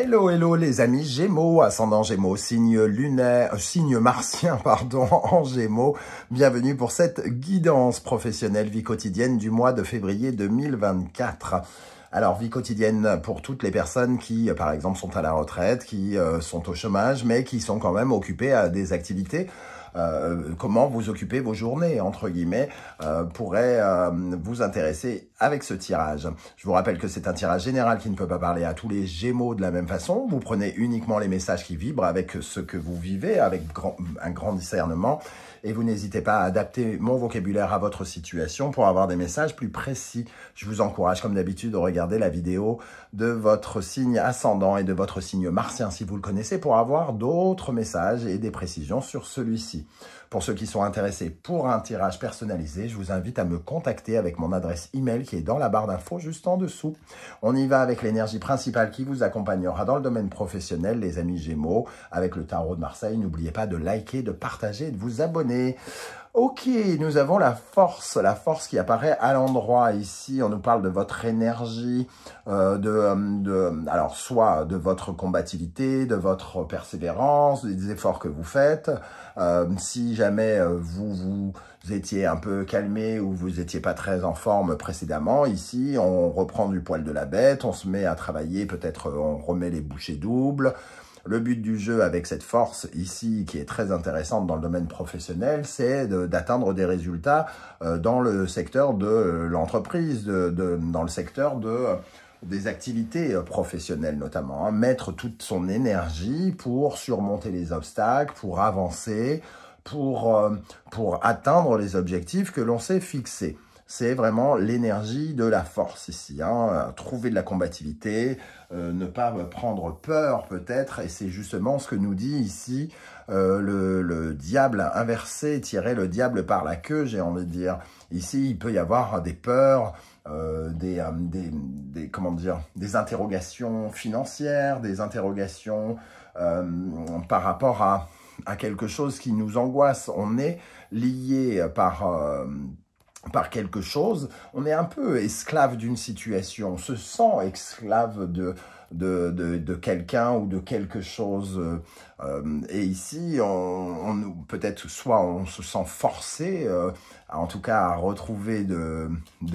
Hello, hello les amis Gémeaux, ascendant Gémeaux, signe lunaire, signe martien, pardon, en Gémeaux. Bienvenue pour cette guidance professionnelle vie quotidienne du mois de février 2024. Alors, vie quotidienne pour toutes les personnes qui, par exemple, sont à la retraite, qui sont au chômage, mais qui sont quand même occupées à des activités. Comment vous occupez vos journées, entre guillemets, pourrait vous intéresser avec ce tirage. Je vous rappelle que c'est un tirage général qui ne peut pas parler à tous les Gémeaux de la même façon. Vous prenez uniquement les messages qui vibrent avec ce que vous vivez, avec un grand discernement. Et vous n'hésitez pas à adapter mon vocabulaire à votre situation pour avoir des messages plus précis. Je vous encourage, comme d'habitude, à regarder la vidéo de votre signe ascendant et de votre signe martien, si vous le connaissez, pour avoir d'autres messages et des précisions sur celui-ci. Pour ceux qui sont intéressés pour un tirage personnalisé, je vous invite à me contacter avec mon adresse email qui est dans la barre d'infos juste en dessous. On y va avec l'énergie principale qui vous accompagnera dans le domaine professionnel, les amis Gémeaux, avec le tarot de Marseille. N'oubliez pas de liker, de partager, de vous abonner. Ok, nous avons la force qui apparaît à l'endroit ici. On nous parle de votre énergie, alors soit de votre combativité, de votre persévérance, des efforts que vous faites. Si jamais vous étiez un peu calmé ou vous étiez pas très en forme précédemment, ici on reprend du poil de la bête, on se met à travailler, peut-être on remet les bouchées doubles. Le but du jeu avec cette force ici, qui est très intéressante dans le domaine professionnel, c'est d'atteindre des résultats dans le secteur de l'entreprise, dans le secteur des activités professionnelles notamment. Hein. Mettre toute son énergie pour surmonter les obstacles, pour avancer, pour atteindre les objectifs que l'on s'est fixés. C'est vraiment l'énergie de la force ici, hein. Trouver de la combativité, ne pas prendre peur peut-être, et c'est justement ce que nous dit ici le diable inversé, tirer le diable par la queue, j'ai envie de dire. Ici, il peut y avoir des peurs, comment dire, des interrogations financières, des interrogations par rapport à quelque chose qui nous angoisse. On est lié par quelque chose, on est un peu esclave d'une situation, on se sent esclave de quelqu'un ou de quelque chose. Et ici, peut-être soit on se sent forcé, en tout cas à retrouver de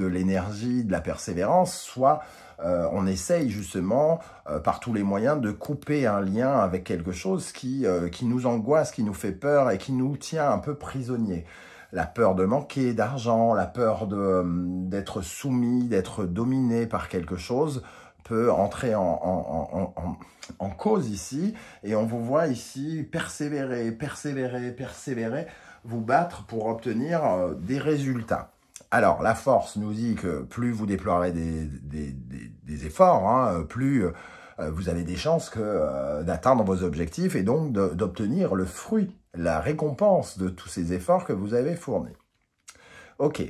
l'énergie, de la persévérance, soit on essaye justement par tous les moyens de couper un lien avec quelque chose qui nous angoisse, qui nous fait peur et qui nous tient un peu prisonniers. La peur de manquer d'argent, la peur d'être soumis, d'être dominé par quelque chose peut entrer en cause ici. Et on vous voit ici persévérer, persévérer, persévérer, vous battre pour obtenir des résultats. Alors, la force nous dit que plus vous déploierez des efforts, hein, plus vous avez des chances d'atteindre vos objectifs et donc d'obtenir le fruit, la récompense de tous ces efforts que vous avez fournis. Ok,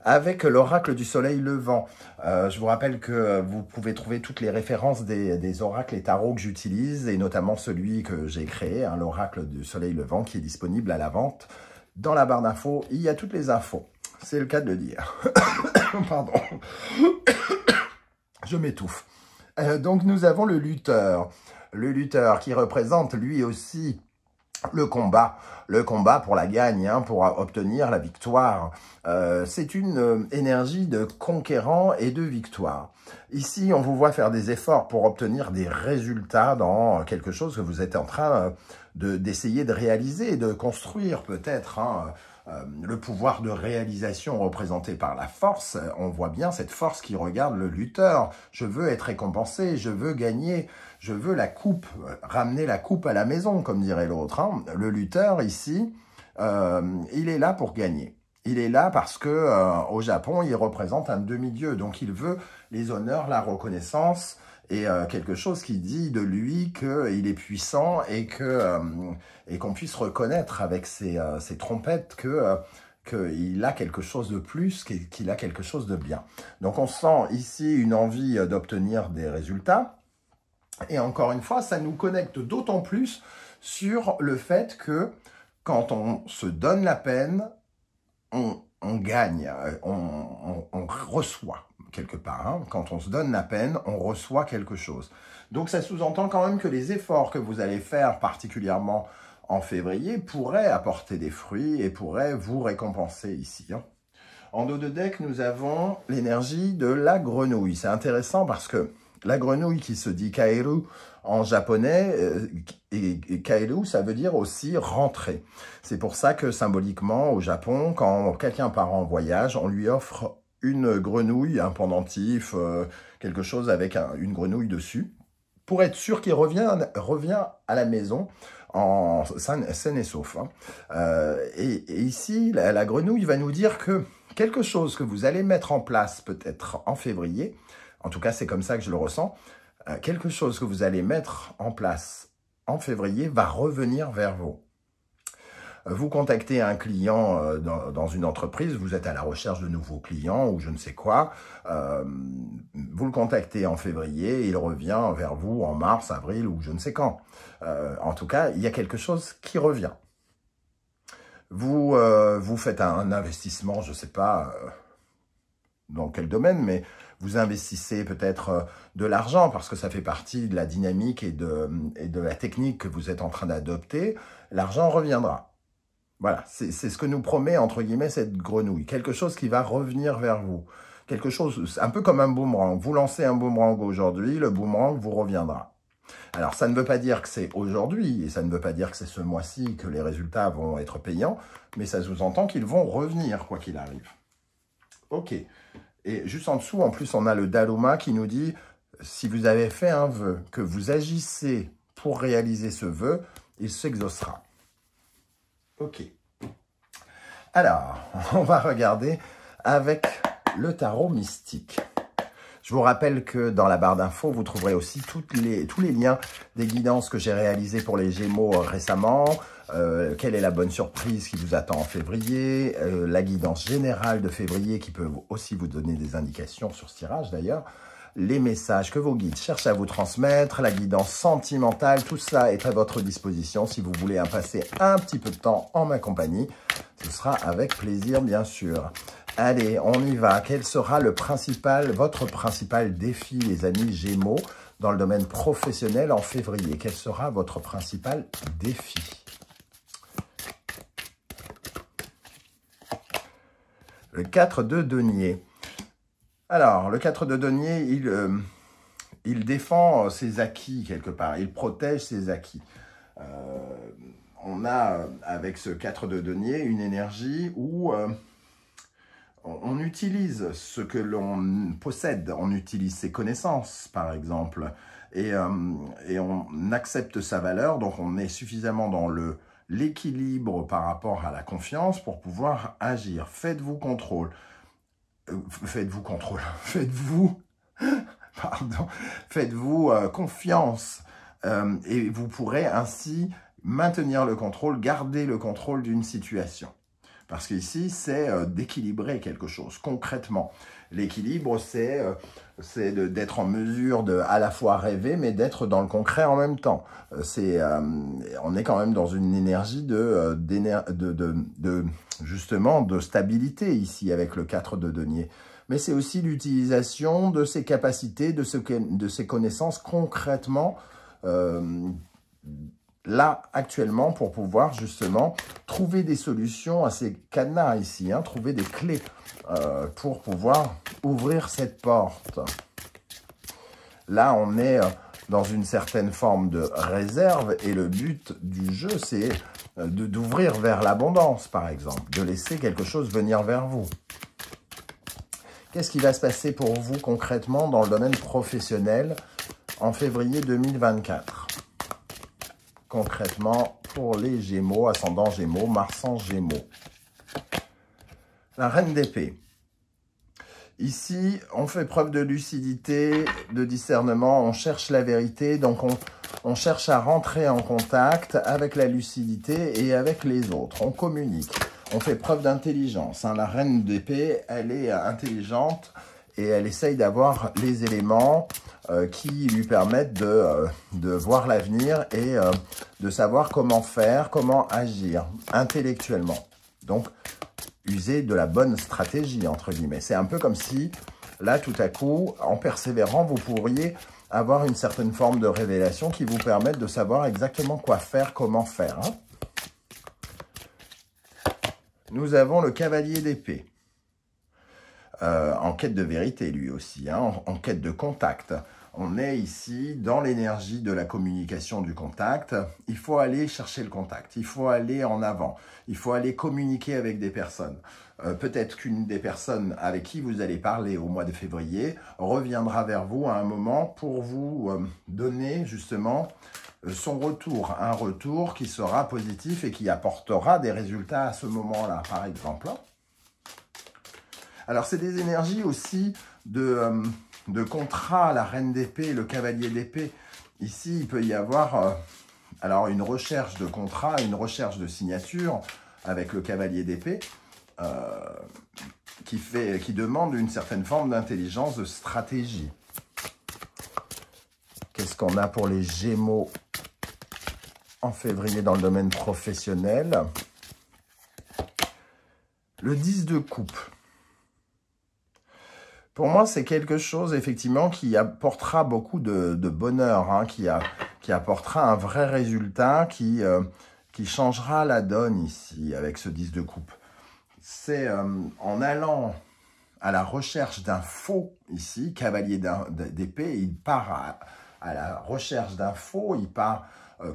avec l'oracle du soleil levant, je vous rappelle que vous pouvez trouver toutes les références des oracles et tarots que j'utilise, et notamment celui que j'ai créé, hein, l'oracle du soleil levant, qui est disponible à la vente. Dans la barre d'infos, il y a toutes les infos. C'est le cas de le dire. Pardon. Je m'étouffe. Donc nous avons le lutteur. Le lutteur qui représente lui aussi le combat pour la gagne, hein, pour obtenir la victoire. C'est une énergie de conquérant et de victoire. Ici, on vous voit faire des efforts pour obtenir des résultats dans quelque chose que vous êtes en train d'essayer de réaliser, de construire peut-être, hein. Le pouvoir de réalisation représenté par la force, on voit bien cette force qui regarde le lutteur. Je veux être récompensé, je veux gagner, je veux la coupe, ramener la coupe à la maison, comme dirait l'autre. Hein. Le lutteur, ici, il est là pour gagner. Il est là parce que au Japon, il représente un demi-dieu. Donc, il veut les honneurs, la reconnaissance et quelque chose qui dit de lui qu'il est puissant et qu'on puisse reconnaître avec ses trompettes qu'il a quelque chose de plus, qu'il a quelque chose de bien. Donc, on sent ici une envie d'obtenir des résultats. Et encore une fois, ça nous connecte d'autant plus sur le fait que quand on se donne la peine, on on gagne, on reçoit quelque part. Hein. Quand on se donne la peine, on reçoit quelque chose. Donc ça sous-entend quand même que les efforts que vous allez faire, particulièrement en février, pourraient apporter des fruits et pourraient vous récompenser ici. Hein. En dos de deck, nous avons l'énergie de la grenouille. C'est intéressant parce que la grenouille qui se dit kaeru en japonais, et kaeru, ça veut dire aussi rentrer. C'est pour ça que symboliquement, au Japon, quand quelqu'un part en voyage, on lui offre une grenouille, un pendentif, quelque chose avec une grenouille dessus, pour être sûr qu'il revient à la maison en sain et sauf. Hein. Et ici, la grenouille va nous dire que quelque chose que vous allez mettre en place peut-être en février, en tout cas c'est comme ça que je le ressens, quelque chose que vous allez mettre en place en février va revenir vers vous. Vous contactez un client dans une entreprise, vous êtes à la recherche de nouveaux clients ou je ne sais quoi, vous le contactez en février, il revient vers vous en mars, avril ou je ne sais quand. En tout cas, il y a quelque chose qui revient. Vous faites un investissement, je ne sais pas dans quel domaine, mais vous investissez peut-être de l'argent parce que ça fait partie de la dynamique et de la technique que vous êtes en train d'adopter. L'argent reviendra. Voilà, c'est ce que nous promet, entre guillemets, cette grenouille. Quelque chose qui va revenir vers vous. Quelque chose, un peu comme un boomerang. Vous lancez un boomerang aujourd'hui, le boomerang vous reviendra. Alors, ça ne veut pas dire que c'est aujourd'hui, et ça ne veut pas dire que c'est ce mois-ci que les résultats vont être payants, mais ça sous-entend qu'ils vont revenir, quoi qu'il arrive. Ok. Et juste en dessous, en plus, on a le Daruma qui nous dit, si vous avez fait un vœu, que vous agissez pour réaliser ce vœu, il s'exaucera. Ok. Alors, on va regarder avec le tarot mystique. Je vous rappelle que dans la barre d'infos, vous trouverez aussi tous les liens des guidances que j'ai réalisées pour les Gémeaux récemment. Quelle est la bonne surprise qui vous attend en février. La guidance générale de février qui peut aussi vous donner des indications sur ce tirage d'ailleurs. Les messages que vos guides cherchent à vous transmettre, la guidance sentimentale, tout ça est à votre disposition. Si vous voulez passer un petit peu de temps en ma compagnie, ce sera avec plaisir, bien sûr. Allez, on y va. Quel sera votre principal défi, les amis Gémeaux, dans le domaine professionnel en février? Quel sera votre principal défi? Le 4 de denier. Alors, le 4 de denier, il défend ses acquis quelque part, il protège ses acquis. On a, avec ce 4 de denier, une énergie où on utilise ce que l'on possède, on utilise ses connaissances, par exemple, et on accepte sa valeur, donc on est suffisamment dans l'équilibre par rapport à la confiance pour pouvoir agir. Faites-vous contrôle. Faites-vous confiance et vous pourrez ainsi maintenir le contrôle, garder le contrôle d'une situation. Parce qu'ici, c'est d'équilibrer quelque chose concrètement. L'équilibre, c'est d'être en mesure de à la fois rêver, mais d'être dans le concret en même temps. On est quand même dans une énergie justement de stabilité ici avec le 4 de denier. Mais c'est aussi l'utilisation de ses capacités, de ses connaissances concrètement là, actuellement, pour pouvoir justement trouver des solutions à ces cadenas ici, hein, trouver des clés pour pouvoir ouvrir cette porte. Là, on est dans une certaine forme de réserve et le but du jeu, c'est d'ouvrir vers l'abondance, par exemple, de laisser quelque chose venir vers vous. Qu'est-ce qui va se passer pour vous concrètement dans le domaine professionnel en février 2024 ? Concrètement, pour les Gémeaux, ascendant Gémeaux, Mars en Gémeaux. La Reine d'épée. Ici, on fait preuve de lucidité, de discernement, on cherche la vérité, donc on cherche à rentrer en contact avec la lucidité et avec les autres. On communique, on fait preuve d'intelligence. Hein. La Reine d'épée, elle est intelligente et elle essaye d'avoir les éléments qui lui permettent de voir l'avenir et de savoir comment faire, comment agir intellectuellement. Donc, user de la bonne stratégie, entre guillemets. C'est un peu comme si, là, tout à coup, en persévérant, vous pourriez avoir une certaine forme de révélation qui vous permette de savoir exactement quoi faire, comment faire. Hein. Nous avons le cavalier d'épée. En quête de vérité, lui aussi, hein, en quête de contact. On est ici dans l'énergie de la communication du contact. Il faut aller chercher le contact, il faut aller en avant, il faut aller communiquer avec des personnes. Peut-être qu'une des personnes avec qui vous allez parler au mois de février reviendra vers vous à un moment pour vous donner justement son retour. Un retour qui sera positif et qui apportera des résultats à ce moment-là, par exemple. Alors, c'est des énergies aussi de contrat, la reine d'épée, le cavalier d'épée. Ici, il peut y avoir alors une recherche de contrat, une recherche de signature avec le cavalier d'épée qui demande une certaine forme d'intelligence, de stratégie. Qu'est-ce qu'on a pour les Gémeaux en février dans le domaine professionnel? Le 10 de coupe. Pour moi, c'est quelque chose, effectivement, qui apportera beaucoup de bonheur, hein, qui apportera un vrai résultat, qui changera la donne ici, avec ce 10 de coupe. C'est en allant à la recherche d'un faux, ici, cavalier d'épée, il part à la recherche d'un faux, il part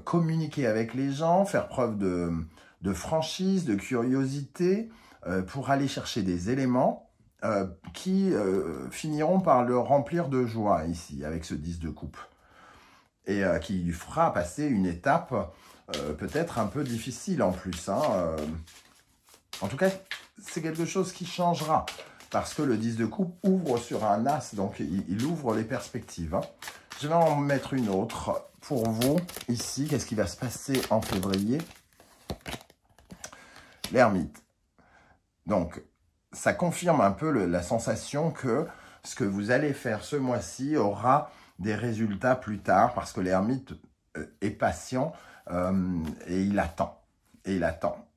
communiquer avec les gens, faire preuve de franchise, de curiosité, pour aller chercher des éléments, qui finiront par le remplir de joie ici, avec ce 10 de coupe. Et qui lui fera passer une étape peut-être un peu difficile en plus. Hein, en tout cas, c'est quelque chose qui changera. Parce que le 10 de coupe ouvre sur un as, donc il ouvre les perspectives. Hein. Je vais en mettre une autre pour vous, ici. Qu'est-ce qui va se passer en février? L'ermite. Donc, ça confirme un peu la sensation que ce que vous allez faire ce mois-ci aura des résultats plus tard, parce que l'ermite est patient et il attend. Et il attend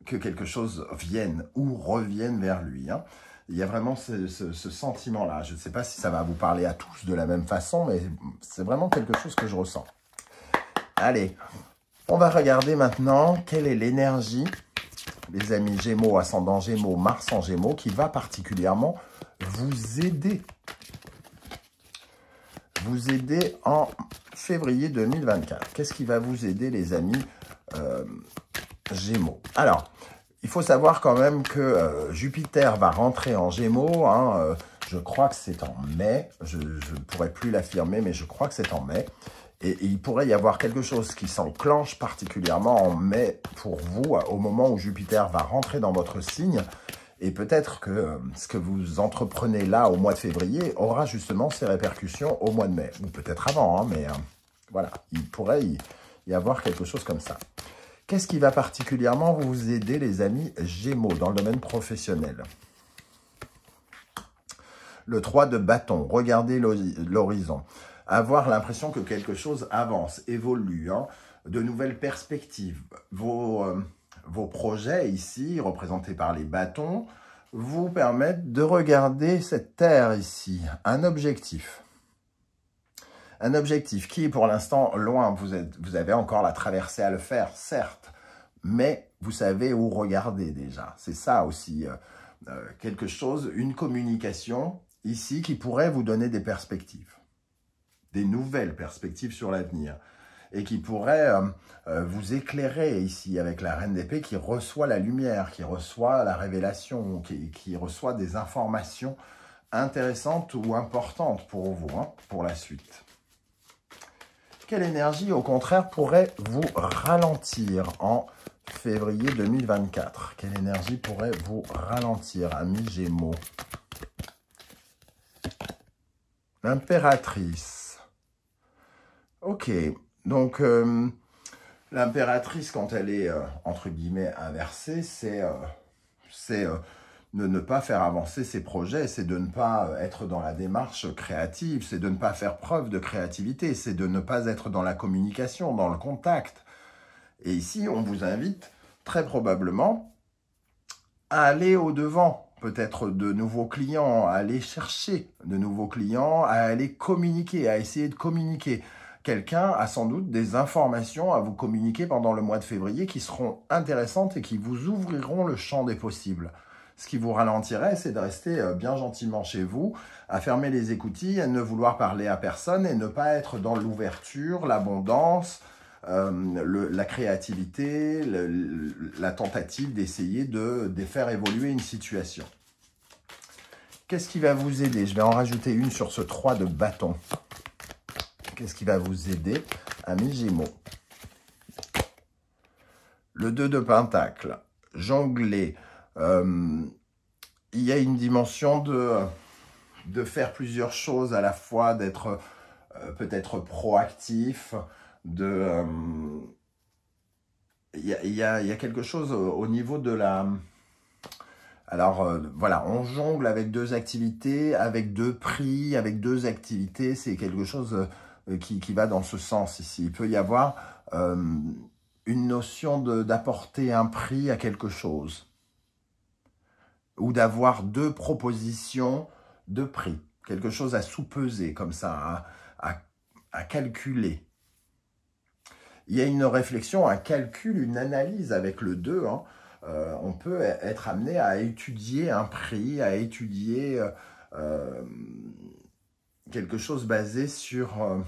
que quelque chose vienne ou revienne vers lui. Hein. Il y a vraiment ce sentiment-là. Je ne sais pas si ça va vous parler à tous de la même façon, mais c'est vraiment quelque chose que je ressens. Allez, on va regarder maintenant quelle est l'énergie, les amis Gémeaux, ascendant Gémeaux, Mars en Gémeaux, qui va particulièrement vous aider. Vous aider en février 2024. Qu'est-ce qui va vous aider, les amis Gémeaux? Alors, il faut savoir quand même que Jupiter va rentrer en Gémeaux. Hein, je crois que c'est en mai. Je ne pourrais plus l'affirmer, mais je crois que c'est en mai. Et il pourrait y avoir quelque chose qui s'enclenche particulièrement en mai pour vous, au moment où Jupiter va rentrer dans votre signe. Et peut-être que ce que vous entreprenez là au mois de février aura justement ses répercussions au mois de mai. Ou peut-être avant, hein, mais voilà, il pourrait y avoir quelque chose comme ça. Qu'est-ce qui va particulièrement vous aider, les amis Gémeaux, dans le domaine professionnel? Le 3 de bâton, regardez l'horizon. Avoir l'impression que quelque chose avance, évolue, hein, de nouvelles perspectives. Vos projets ici, représentés par les bâtons, vous permettent de regarder cette terre ici, un objectif. Un objectif qui est pour l'instant loin, vous avez encore la traversée à le faire, certes, mais vous savez où regarder déjà. C'est ça aussi, quelque chose, une communication ici qui pourrait vous donner des perspectives, des nouvelles perspectives sur l'avenir, et qui pourrait vous éclairer ici avec la reine d'épée qui reçoit la lumière, qui reçoit la révélation, qui reçoit des informations intéressantes ou importantes pour vous, hein, pour la suite. Quelle énergie, au contraire, pourrait vous ralentir en février 2024? Quelle énergie pourrait vous ralentir, amis Gémeaux? L'impératrice. Ok, donc l'impératrice, quand elle est, entre guillemets, inversée, c'est de ne pas faire avancer ses projets, c'est de ne pas être dans la démarche créative, c'est de ne pas faire preuve de créativité, c'est de ne pas être dans la communication, dans le contact. Et ici, on vous invite très probablement à aller au-devant, peut-être de nouveaux clients, à aller chercher de nouveaux clients, à aller communiquer, à essayer de communiquer. Quelqu'un a sans doute des informations à vous communiquer pendant le mois de février qui seront intéressantes et qui vous ouvriront le champ des possibles. Ce qui vous ralentirait, c'est de rester bien gentiment chez vous, à fermer les écoutilles, à ne vouloir parler à personne et ne pas être dans l'ouverture, l'abondance, la créativité, la tentative d'essayer de faire évoluer une situation. Qu'est-ce qui va vous aider? Je vais en rajouter une sur ce 3 de bâton. Qu'est-ce qui va vous aider, amis Gémeaux? Le 2 de Pentacle, jongler. Il y a une dimension de faire plusieurs choses à la fois, d'être peut-être proactif, il y a quelque chose au niveau de la... Alors, voilà, on jongle avec 2 activités, avec 2 prix, avec 2 activités. C'est quelque chose qui va dans ce sens ici. Il peut y avoir une notion d'apporter un prix à quelque chose ou d'avoir 2 propositions de prix. Quelque chose à sous-peser, comme ça, à calculer. Il y a une réflexion, un calcul, une analyse avec le 2, hein. On peut être amené à étudier un prix, à étudier quelque chose basé sur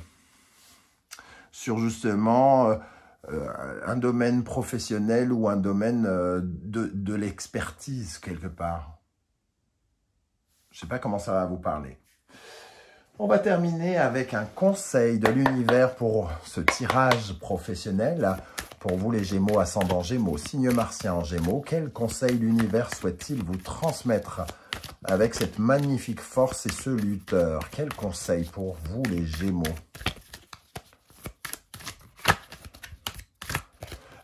justement un domaine professionnel ou un domaine de l'expertise quelque part. Je ne sais pas comment ça va vous parler. On va terminer avec un conseil de l'univers pour ce tirage professionnel. Pour vous les Gémeaux, ascendant Gémeaux, signe martien en Gémeaux, quel conseil l'univers souhaite-t-il vous transmettre avec cette magnifique force et ce lutteur? Quel conseil pour vous les Gémeaux?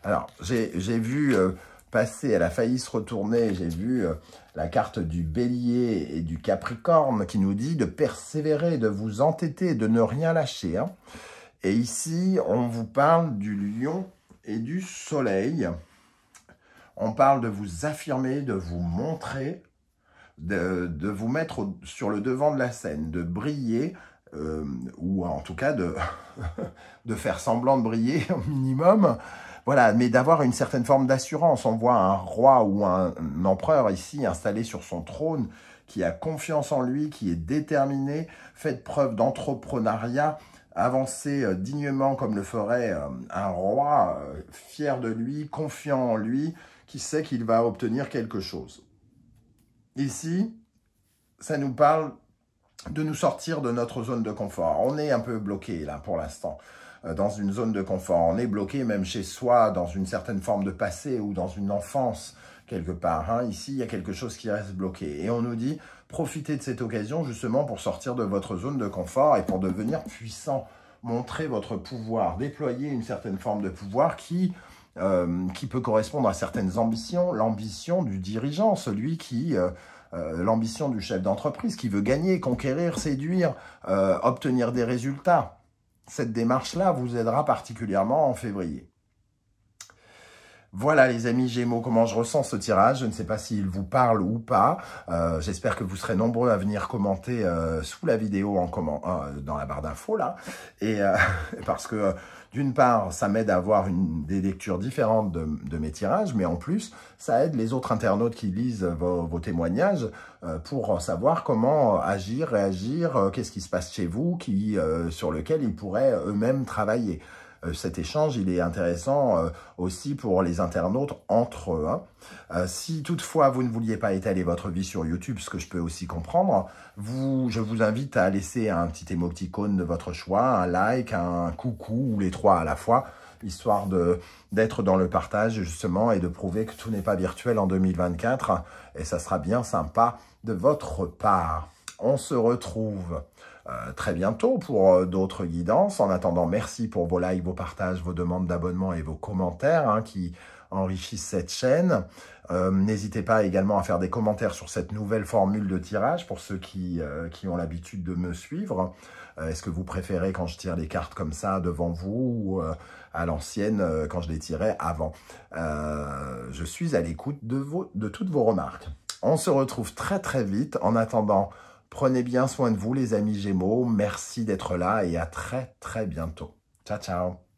Alors, j'ai vu passer, elle a failli se retourner, j'ai vu la carte du Bélier et du Capricorne qui nous dit de persévérer, de vous entêter, de ne rien lâcher, hein. Et ici, on vous parle du Lion et du Soleil. On parle de vous affirmer, de vous montrer, de vous mettre sur le devant de la scène, de briller, ou en tout cas de faire semblant de briller au minimum. Voilà, mais d'avoir une certaine forme d'assurance. On voit un roi ou un empereur ici installé sur son trône qui a confiance en lui, qui est déterminé, fait preuve d'entrepreneuriat, avancer dignement comme le ferait un roi, fier de lui, confiant en lui, qui sait qu'il va obtenir quelque chose. Ici, ça nous parle de nous sortir de notre zone de confort. On est un peu bloqué là pour l'instant, dans une zone de confort. On est bloqué même chez soi, dans une certaine forme de passé ou dans une enfance quelque part, hein. Ici, il y a quelque chose qui reste bloqué. Et on nous dit, profitez de cette occasion justement pour sortir de votre zone de confort et pour devenir puissant. Montrer votre pouvoir, déployer une certaine forme de pouvoir qui peut correspondre à certaines ambitions. L'ambition du dirigeant, celui qui... l'ambition du chef d'entreprise qui veut gagner, conquérir, séduire, obtenir des résultats. Cette démarche-là vous aidera particulièrement en février. Voilà les amis Gémeaux, comment je ressens ce tirage. Je ne sais pas s'il vous parle ou pas. J'espère que vous serez nombreux à venir commenter sous la vidéo dans la barre d'infos là. Et parce que d'une part, ça m'aide à avoir des lectures différentes de mes tirages, mais en plus, ça aide les autres internautes qui lisent vos témoignages pour savoir comment agir, réagir, qu'est-ce qui se passe chez vous, sur lequel ils pourraient eux-mêmes travailler. Cet échange, il est intéressant aussi pour les internautes entre eux, hein. Si toutefois vous ne vouliez pas étaler votre vie sur YouTube, ce que je peux aussi comprendre, je vous invite à laisser un petit émoticône de votre choix, un like, un coucou ou les 3 à la fois, histoire d'être dans le partage justement et de prouver que tout n'est pas virtuel en 2024 et ça sera bien sympa de votre part. On se retrouve très bientôt pour d'autres guidances. En attendant, merci pour vos likes, vos partages, vos demandes d'abonnement et vos commentaires hein, qui enrichissent cette chaîne. N'hésitez pas également à faire des commentaires sur cette nouvelle formule de tirage pour ceux qui ont l'habitude de me suivre. Est-ce que vous préférez quand je tire les cartes comme ça devant vous ou à l'ancienne quand je les tirais avant? Je suis à l'écoute de toutes vos remarques. On se retrouve très très vite. En attendant, prenez bien soin de vous les amis Gémeaux. Merci d'être là et à très très bientôt. Ciao ciao.